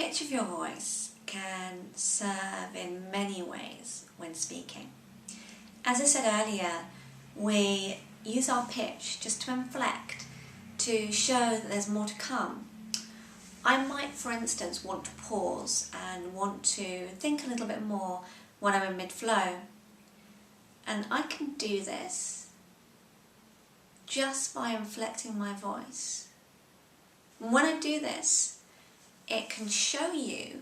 pitch of your voice can serve in many ways when speaking. As I said earlier, we use our pitch just to inflect, to show that there's more to come. I might, for instance, want to pause and want to think a little bit more when I'm in mid-flow. And I can do this just by inflecting my voice. And when I do this, it can show you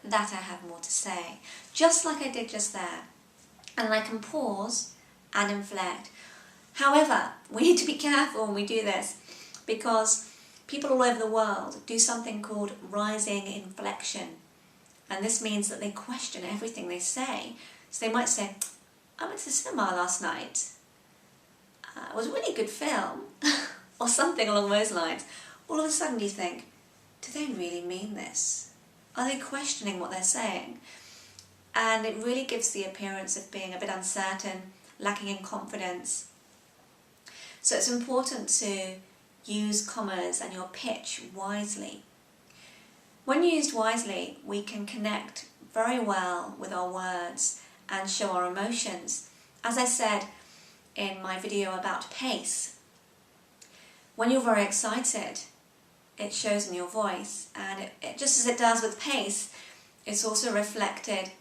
that I have more to say, just like I did just there. And I can pause and inflect. However, we need to be careful when we do this, because people all over the world do something called rising inflection. And this means that they question everything they say. So they might say, I went to the cinema last night. It was a really good film, or something along those lines. All of a sudden you think, do they really mean this? Are they questioning what they're saying? And it really gives the appearance of being a bit uncertain, lacking in confidence. So it's important to use commas and your pitch wisely. When used wisely, we can connect very well with our words and show our emotions. As I said in my video about pace, when you're very excited, it shows in your voice, and it just as it does with pace, it's also reflected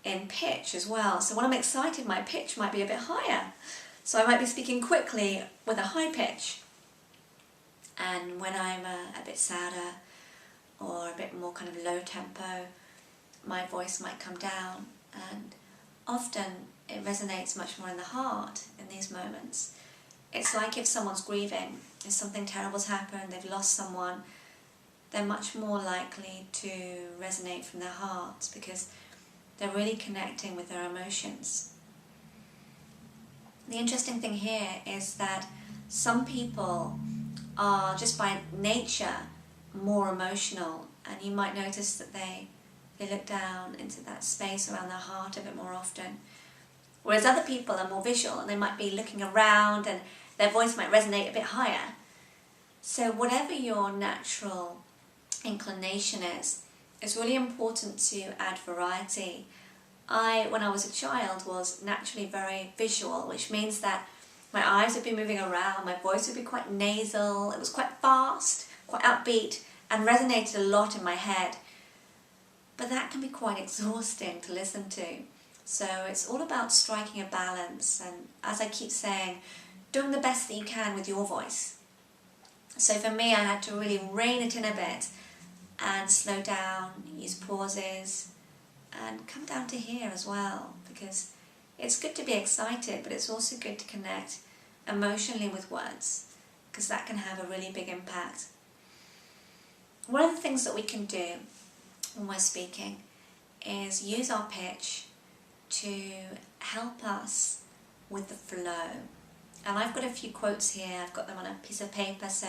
in pitch as well. So when I'm excited, my pitch might be a bit higher. So I might be speaking quickly with a high pitch. And when I'm a bit sadder or a bit more kind of low tempo, my voice might come down, and often it resonates much more in the heart in these moments. It's like if someone's grieving, if something terrible's happened, they've lost someone, they're much more likely to resonate from their hearts because they're really connecting with their emotions. The interesting thing here is that some people are just by nature more emotional, and you might notice that they look down into that space around their heart a bit more often. Whereas other people are more visual, and they might be looking around and their voice might resonate a bit higher. So whatever your natural inclination is, it's really important to add variety. When I was a child, was naturally very visual, which means that my eyes would be moving around, my voice would be quite nasal, it was quite fast, quite upbeat, and resonated a lot in my head. But that can be quite exhausting to listen to. So it's all about striking a balance, and as I keep saying, doing the best that you can with your voice. So for me, I had to really rein it in a bit and slow down, use pauses, and come down to here as well, because it's good to be excited, but it's also good to connect emotionally with words, because that can have a really big impact. One of the things that we can do when we're speaking is use our pitch to help us with the flow. And I've got a few quotes here, I've got them on a piece of paper, so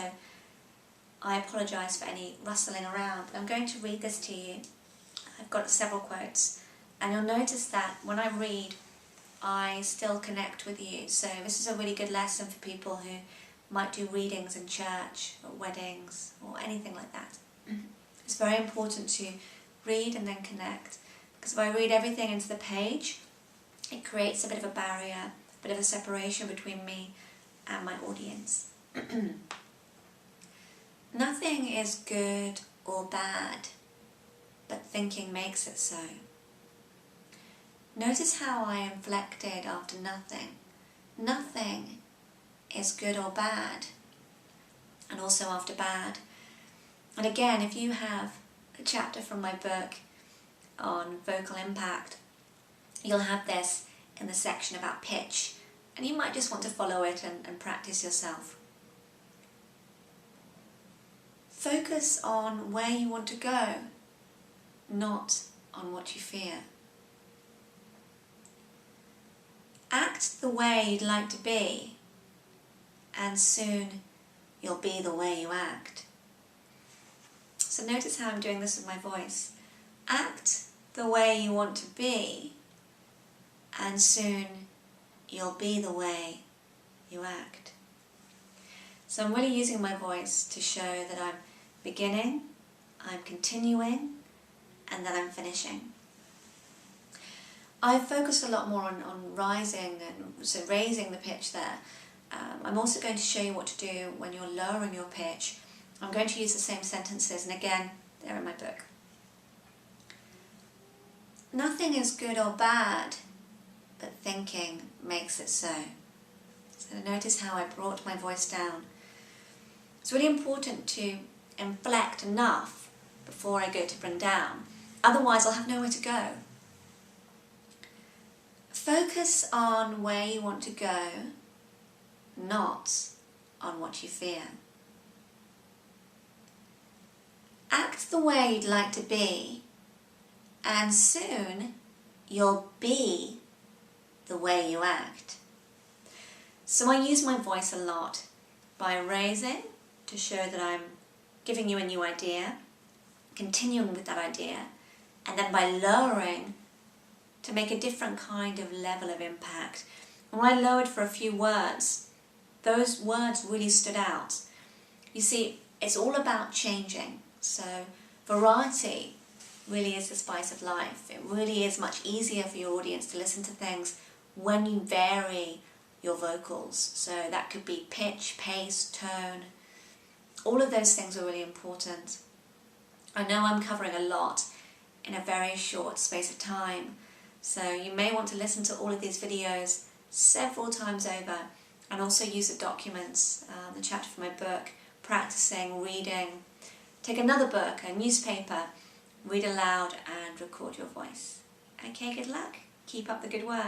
I apologise for any rustling around. I'm going to read this to you. I've got several quotes, and you'll notice that when I read, I still connect with you. So this is a really good lesson for people who might do readings in church or weddings or anything like that. It's very important to read and then connect, because if I read everything into the page, it creates a bit of a barrier, a bit of a separation between me and my audience. Nothing is good or bad, but thinking makes it so. Notice how I inflected after nothing. Nothing is good or bad, and also after bad. And again, if you have a chapter from my book on vocal impact, you'll have this in the section about pitch, and you might just want to follow it and practice yourself. Focus on where you want to go, not on what you fear. Act the way you'd like to be, and soon you'll be the way you act. So notice how I'm doing this with my voice. Act the way you want to be, and soon you'll be the way you act. So I'm really using my voice to show that I'm beginning, I'm continuing, and then I'm finishing. I've focused a lot more on rising, and so raising the pitch there. I'm also going to show you what to do when you're lowering your pitch. I'm going to use the same sentences, and again, they're in my book. Nothing is good or bad, but thinking makes it so. So notice how I brought my voice down. It's really important to inflect enough before I go to bring down. Otherwise, I'll have nowhere to go. Focus on where you want to go, not on what you fear. Act the way you'd like to be, and soon you'll be the way you act. So I use my voice a lot by raising to show that I'm giving you a new idea, continuing with that idea, and then by lowering to make a different kind of level of impact. And when I lowered for a few words, those words really stood out. You see, it's all about changing. So variety really is the spice of life. It really is much easier for your audience to listen to things when you vary your vocals. So that could be pitch, pace, tone. All of those things are really important. I know I'm covering a lot in a very short space of time, so you may want to listen to all of these videos several times over, and also use the documents, the chapter from my book, practicing, reading. Take another book, a newspaper, read aloud and record your voice. Okay, good luck. Keep up the good work.